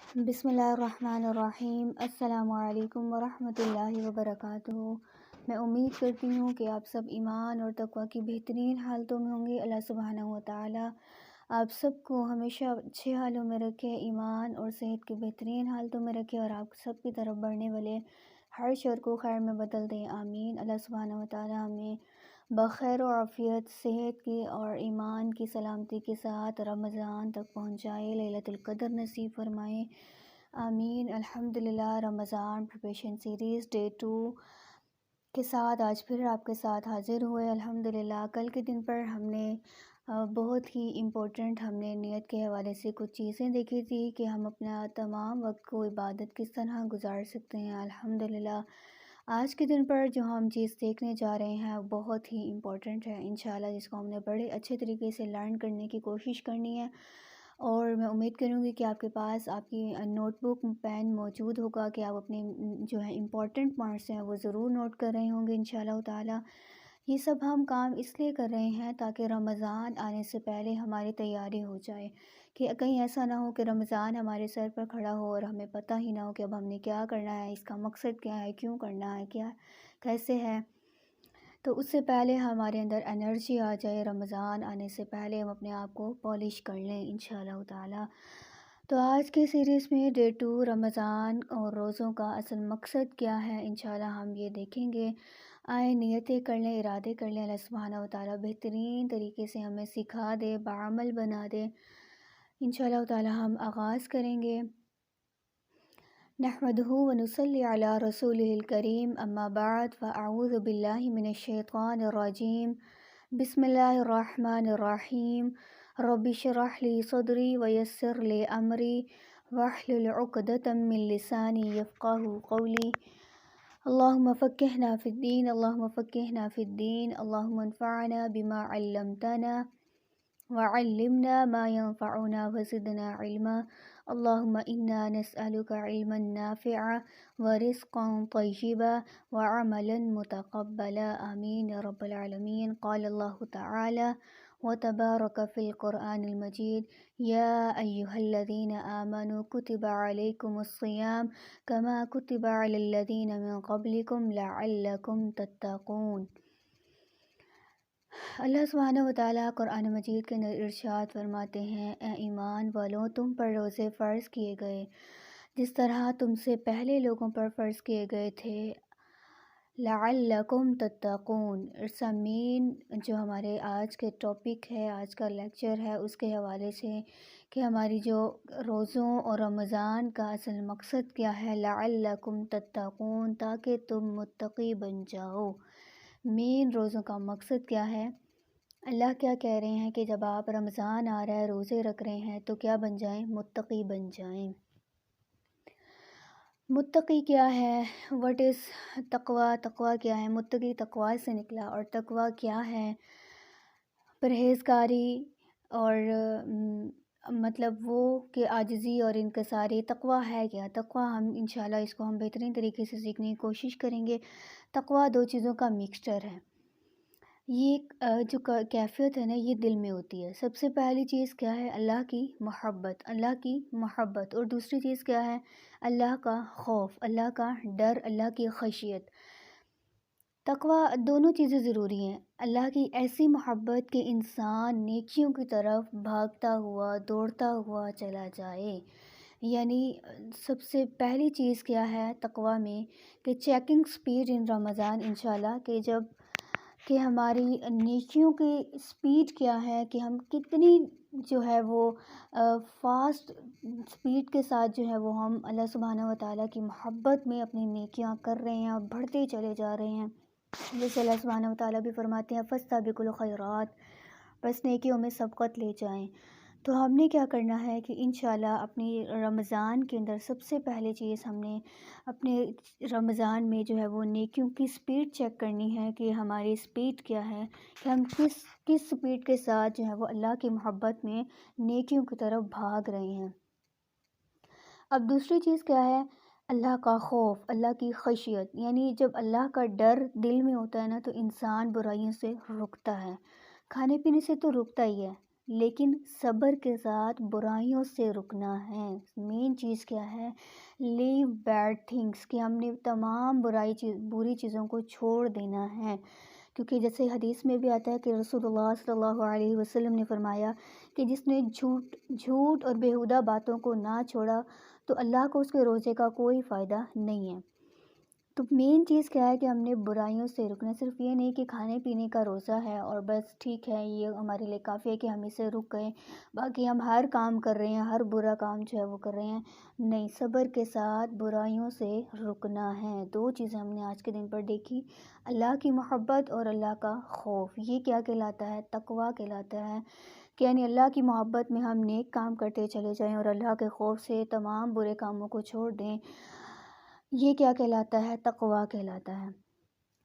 بسم اللہ الرحمن الرحیم۔ السلام علیکم ورحمۃ اللہ وبرکاتہ۔ میں امید کرتی ہوں کہ آپ سب ایمان اور تقوی کی بہترین حالتوں میں ہوں گے۔ اللہ سبحانہ و تعالی آپ سب کو ہمیشہ اچھے حالوں میں رکھے، ایمان اور صحت کی بہترین حالتوں میں رکھے، اور آپ سب کی طرف بڑھنے والے ہر شر کو خیر میں بدل دیں، آمین۔ اللہ سبحانہ و تعالی ہمیں بخیر و عافیت، صحت کی اور ایمان کی سلامتی کے ساتھ رمضان تک پہنچائے، لیلۃ القدر نصیب فرمائے، آمین۔ الحمدللہ رمضان پریپریشن سیریز ڈے 2 کے ساتھ آج پھر آپ کے ساتھ حاضر ہوئے، الحمدللہ۔ کل کے دن پر ہم نے بہت ہی امپورٹنٹ ہم نے نیت کے حوالے سے کچھ چیزیں دیکھی تھی کہ ہم اپنا تمام وقت کو عبادت کس طرح گزار سکتے ہیں، الحمدللہ۔ آج کے دن پر جو ہم چیز دیکھنے جا رہے ہیں بہت ہی امپورٹنٹ ہے انشاءاللہ، جس کو ہم نے بڑے اچھے طریقے سے لرن کرنے کی کوشش کرنی ہے، اور میں امید کروں گی کہ آپ کے پاس آپ کی نوٹ بک پین موجود ہوگا کہ آپ اپنے جو ہے امپورٹنٹ پوائنٹس ہیں وہ ضرور نوٹ کر رہے ہوں گے انشاءاللہ تعالی۔ یہ سب ہم کام اس لیے کر رہے ہیں تاکہ رمضان آنے سے پہلے ہماری تیاری ہو جائے، کہ کہیں ایسا نہ ہو کہ رمضان ہمارے سر پر کھڑا ہو اور ہمیں پتہ ہی نہ ہو کہ اب ہم نے کیا کرنا ہے، اس کا مقصد کیا ہے، کیوں کرنا ہے، کیا کیسے ہے۔ تو اس سے پہلے ہمارے اندر انرجی آ جائے، رمضان آنے سے پہلے ہم اپنے آپ کو پالش کر لیں انشاءاللہ تعالی۔ تو آج کے سیریز میں ڈے 2 رمضان اور روزوں کا اصل مقصد کیا ہے، انشاءاللہ ہم یہ دیکھیں گے۔ آئیں نیتیں کر لیں، ارادے کر لیں، اللہ سبحانہ و تعالی بہترین طریقے سے ہمیں سکھا دے، بعمل بنا دے انشاءاللہ تعالی۔ ہم آغاز کریں گے۔ نحمدہ ونصلی علی رسولہ الکریم، اما بعد، فاعوذ باللہ من الشیطان الرجیم، بسم اللہ الرحمن الرحیم۔ رب اشرح لی صدری ویسر لی امری واحلل عقدۃ من لسانی یفقہوا قولی۔ اللہم فقہنا فی الدین، اللہم فقہنا فی الدین، اللہم انفعنا بما علمتنا وعلمنا ما ينفعنا وزدنا علما۔ اللہم انا نسألک علما نافعا ورزقا طیبا وعملا متقبلا، آمین یا رب العالمین۔ قال اللہ تعالی وتبارک فی القرآن المجید، یا ایہا الذین آمنوا کتب علیکم الصیام کما کتب علی الذین من قبلکم لعلکم تتقون۔ اللہ سبحانہ و تعالیٰ قرآن مجید کے اندر ارشاد فرماتے ہیں، اے ایمان والوں، تم پر روزے فرض کیے گئے جس طرح تم سے پہلے لوگوں پر فرض کیے گئے تھے، لعلکم تتقون۔ سامعین، جو ہمارے آج کے ٹاپک ہے، آج کا لیکچر ہے، اس کے حوالے سے کہ ہماری جو روزوں اور رمضان کا اصل مقصد کیا ہے، لعلکم تتقون، تاکہ تم متقی بن جاؤ۔ مین روزوں کا مقصد کیا ہے؟ اللہ کیا کہہ رہے ہیں کہ جب آپ رمضان آ رہا ہے، روزے رکھ رہے ہیں، تو کیا بن جائیں؟ متقی بن جائیں۔ متقی کیا ہے؟ وٹ از تقوی؟ تقوی کیا ہے؟ متقی تقوی سے نکلا، اور تقوی کیا ہے؟ پرہیزگاری، اور مطلب وہ کہ عاجزی اور انکساری۔ تقوی ہے کیا؟ تقوی ہم انشاءاللہ اس کو ہم بہترین طریقے سے سیکھنے کی کوشش کریں گے۔ تقوی دو چیزوں کا مکسچر ہے۔ یہ جو کیفیت ہے نا، یہ دل میں ہوتی ہے۔ سب سے پہلی چیز کیا ہے؟ اللہ کی محبت، اللہ کی محبت، اور دوسری چیز کیا ہے؟ اللہ کا خوف، اللہ کا ڈر، اللہ کی خشیت۔ تقوی دونوں چیزیں ضروری ہیں۔ اللہ کی ایسی محبت کہ انسان نیکیوں کی طرف بھاگتا ہوا، دوڑتا ہوا چلا جائے۔ یعنی سب سے پہلی چیز کیا ہے تقوی میں؟ کہ چیکنگ سپیڈ ان رمضان انشاءاللہ، کہ ہماری نیکیوں کی سپیڈ کیا ہے، کہ ہم کتنی جو ہے وہ فاسٹ سپیڈ کے ساتھ جو ہے وہ ہم اللہ سبحانہ و تعالیٰ کی محبت میں اپنی نیکیاں کر رہے ہیں اور بڑھتے چلے جا رہے ہیں۔ جیسے اللہ سبحانہ و تعالیٰ بھی فرماتے ہیں، فاستبقوا الخیرات، بس نیکیوں میں سبقت لے جائیں۔ تو ہم نے کیا کرنا ہے کہ انشاءاللہ اپنی رمضان کے اندر سب سے پہلے چیز ہم نے اپنے رمضان میں جو ہے وہ نیکیوں کی سپیڈ چیک کرنی ہے، کہ ہماری سپیڈ کیا ہے، کہ ہم کس سپیڈ کے ساتھ جو ہے وہ اللہ کی محبت میں نیکیوں کی طرف بھاگ رہے ہیں۔ اب دوسری چیز کیا ہے؟ اللہ کا خوف، اللہ کی خشیت۔ یعنی جب اللہ کا ڈر دل میں ہوتا ہے نا، تو انسان برائیوں سے رکتا ہے۔ کھانے پینے سے تو رکتا ہی ہے، لیکن صبر کے ساتھ برائیوں سے رکنا ہے۔ مین چیز کیا ہے؟ لیو بیڈ تھنگس، کہ ہم نے تمام بری چیزوں کو چھوڑ دینا ہے، کیونکہ جیسے حدیث میں بھی آتا ہے کہ رسول اللہ صلی اللہ علیہ وسلم نے فرمایا کہ جس نے جھوٹ اور بیہودہ باتوں کو نہ چھوڑا تو اللہ کو اس کے روزے کا کوئی فائدہ نہیں ہے۔ تو مین چیز کیا ہے کہ ہم نے برائیوں سے رکنا، صرف یہ نہیں کہ کھانے پینے کا روزہ ہے اور بس ٹھیک ہے یہ ہمارے لیے کافی ہے کہ ہم اسے رک گئے، باقی ہم ہر کام کر رہے ہیں، ہر برا کام جو ہے وہ کر رہے ہیں۔ نہیں، صبر کے ساتھ برائیوں سے رکنا ہے۔ دو چیزیں ہم نے آج کے دن پر دیکھی، اللہ کی محبت اور اللہ کا خوف۔ یہ کیا کہلاتا ہے؟ تقویٰ کہلاتا ہے، کہ یعنی اللہ کی محبت میں ہم نیک کام کرتے چلے جائیں اور اللہ کے خوف سے تمام برے کاموں کو چھوڑ دیں۔ یہ کیا کہلاتا ہے؟ تقویٰ کہلاتا ہے۔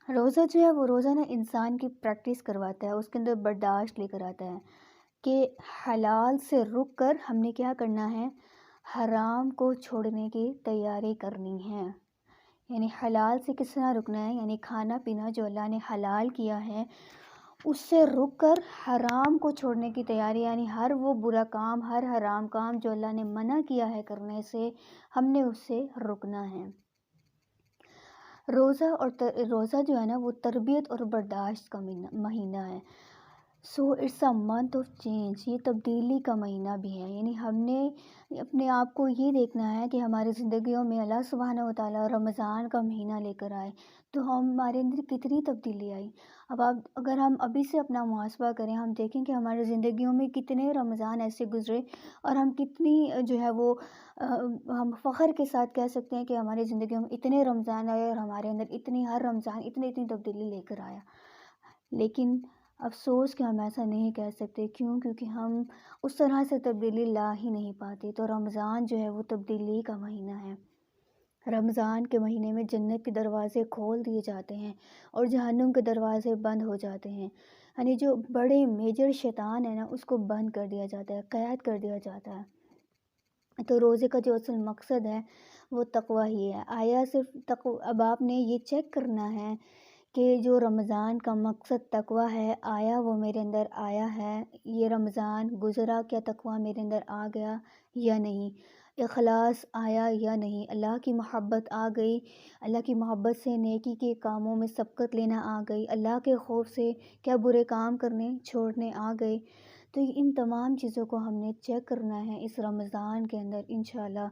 روزہ جو ہے وہ روزہ نا انسان کی پریکٹس کرواتا ہے، اس کے اندر برداشت لے کر آتا ہے کہ حلال سے رک کر ہم نے کیا کرنا ہے؟ حرام کو چھوڑنے کی تیاری کرنی ہے۔ یعنی حلال سے کس طرح رکنا ہے؟ یعنی کھانا پینا جو اللہ نے حلال کیا ہے اس سے رک کر حرام کو چھوڑنے کی تیاری، یعنی ہر وہ برا کام، ہر حرام کام جو اللہ نے منع کیا ہے کرنے سے، ہم نے اس سے رکنا ہے۔ روزہ جو ہے نا وہ تربیت اور برداشت کا مہینہ ہے۔ So it's a month of change, یہ تبدیلی کا مہینہ بھی ہے۔ یعنی ہم نے اپنے آپ کو یہ دیکھنا ہے کہ ہماری زندگیوں میں اللہ سبحانہ وتعالیٰ رمضان کا مہینہ لے کر آئے تو ہمارے اندر کتنی تبدیلی آئی۔ اب اگر ہم ابھی سے اپنا محاسبہ کریں، ہم دیکھیں کہ ہماری زندگیوں میں کتنے رمضان ایسے گزرے اور ہم کتنی جو ہے وہ ہم فخر کے ساتھ کہہ سکتے ہیں کہ ہماری زندگیوں میں اتنے رمضان آئے اور ہمارے اندر ہر رمضان اتنی تبدیلی لے کر آیا۔ لیکن افسوس کہ ہم ایسا نہیں کہہ سکتے، کیونکہ ہم اس طرح سے تبدیلی لا ہی نہیں پاتے۔ تو رمضان جو ہے وہ تبدیلی کا مہینہ ہے۔ رمضان کے مہینے میں جنت کے دروازے کھول دیے جاتے ہیں اور جہنم کے دروازے بند ہو جاتے ہیں، یعنی جو بڑے میجر شیطان ہے نا اس کو بند کر دیا جاتا ہے، قید کر دیا جاتا ہے۔ تو روزے کا جو اصل مقصد ہے وہ تقویٰ ہی ہے۔ آیا صرف اب آپ نے یہ چیک کرنا ہے کہ جو رمضان کا مقصد تقویٰ ہے، آیا وہ میرے اندر آیا ہے؟ یہ رمضان گزرا، کیا تقویٰ میرے اندر آ گیا یا نہیں؟ اخلاص آیا یا نہیں؟ اللہ کی محبت آ گئی؟ اللہ کی محبت سے نیکی کے کاموں میں سبقت لینا آ گئی؟ اللہ کے خوف سے کیا برے کام کرنے چھوڑنے آ گئے؟ تو ان تمام چیزوں کو ہم نے چیک کرنا ہے اس رمضان کے اندر انشاءاللہ۔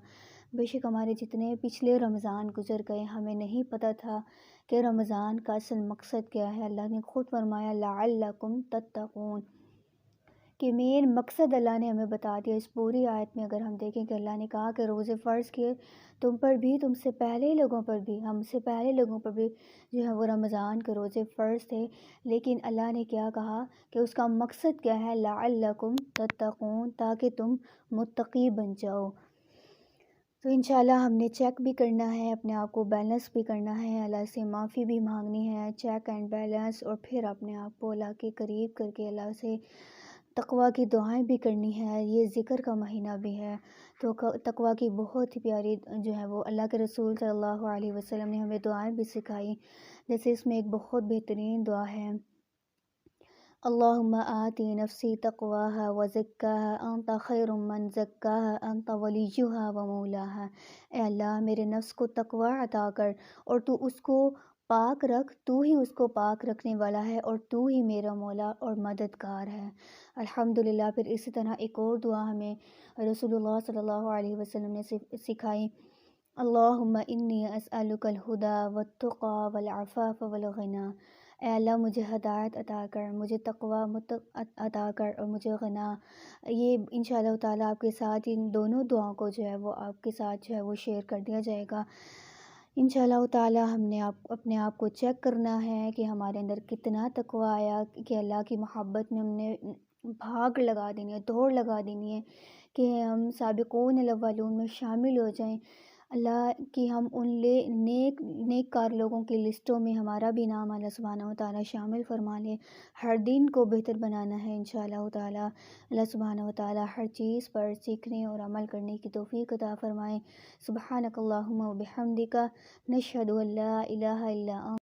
بے شک ہمارے جتنے پچھلے رمضان گزر گئے ہمیں نہیں پتہ تھا کہ رمضان کا اصل مقصد کیا ہے۔ اللہ نے خود فرمایا لعلکم تتقون، کہ مین مقصد اللہ نے ہمیں بتا دیا اس پوری آیت میں۔ اگر ہم دیکھیں کہ اللہ نے کہا کہ روزے فرض کیے تم پر بھی، تم سے پہلے لوگوں پر بھی، ہم سے پہلے لوگوں پر بھی جو ہے وہ رمضان کے روزے فرض تھے، لیکن اللہ نے کیا کہا کہ اس کا مقصد کیا ہے؟ لعلکم تتقون، تاکہ تم متقی بن جاؤ۔ تو انشاءاللہ ہم نے چیک بھی کرنا ہے، اپنے آپ کو بیلنس بھی کرنا ہے، اللہ سے معافی بھی مانگنی ہے، چیک اینڈ بیلنس، اور پھر اپنے آپ کو اللہ کے قریب کر کے اللہ سے تقویٰ کی دعائیں بھی کرنی ہے۔ یہ ذکر کا مہینہ بھی ہے، تو تقویٰ کی بہت ہی پیاری جو ہے وہ اللہ کے رسول صلی اللہ علیہ وسلم نے ہمیں دعائیں بھی سکھائی۔ جیسے اس میں ایک بہت بہترین دعا ہے، اللہم آتی نفسی تقواہا وزکاہا انت خیر من زکاہا انت ولیہا ومولاہا۔ اے اللہ میرے نفس کو تقوی عطا کر اور تو اس کو پاک رکھ، تو ہی اس کو پاک رکھنے والا ہے اور تو ہی میرا مولا اور مددگار ہے۔ الحمدللہ۔ پھر اسی طرح ایک اور دعا ہمیں رسول اللہ صلی اللہ علیہ وسلم نے سکھائی، اللہم انی اسألک الہدی والتقی والعفاف والغنی۔ اے اللہ مجھے ہدایت عطا کر، مجھے تقوی عطا کر اور مجھے غنا۔ یہ انشاءاللہ تعالیٰ آپ کے ساتھ ان دونوں دعاؤں کو جو ہے وہ آپ کے ساتھ جو ہے وہ شیئر کر دیا جائے گا انشاءاللہ تعالیٰ۔ ہم نے اپنے آپ کو چیک کرنا ہے کہ ہمارے اندر کتنا تقوی آیا، کہ اللہ کی محبت میں ہم نے بھاگ لگا دینی ہے، دوڑ لگا دینی ہے کہ ہم سابقون الاولون میں شامل ہو جائیں، اللہ کی ہم ان نیک کار لوگوں کی لسٹوں میں ہمارا بھی نام اللہ سبحانہ و تعالیٰ شامل فرما لے۔ ہر دن کو بہتر بنانا ہے انشاءاللہ تعالیٰ۔ اللہ سبحانہ و تعالیٰ ہر چیز پر سیکھنے اور عمل کرنے کی توفیق عطا فرمائے۔ سبحانک اللہم و بحمدک، نشہد ان لا الہ الا انت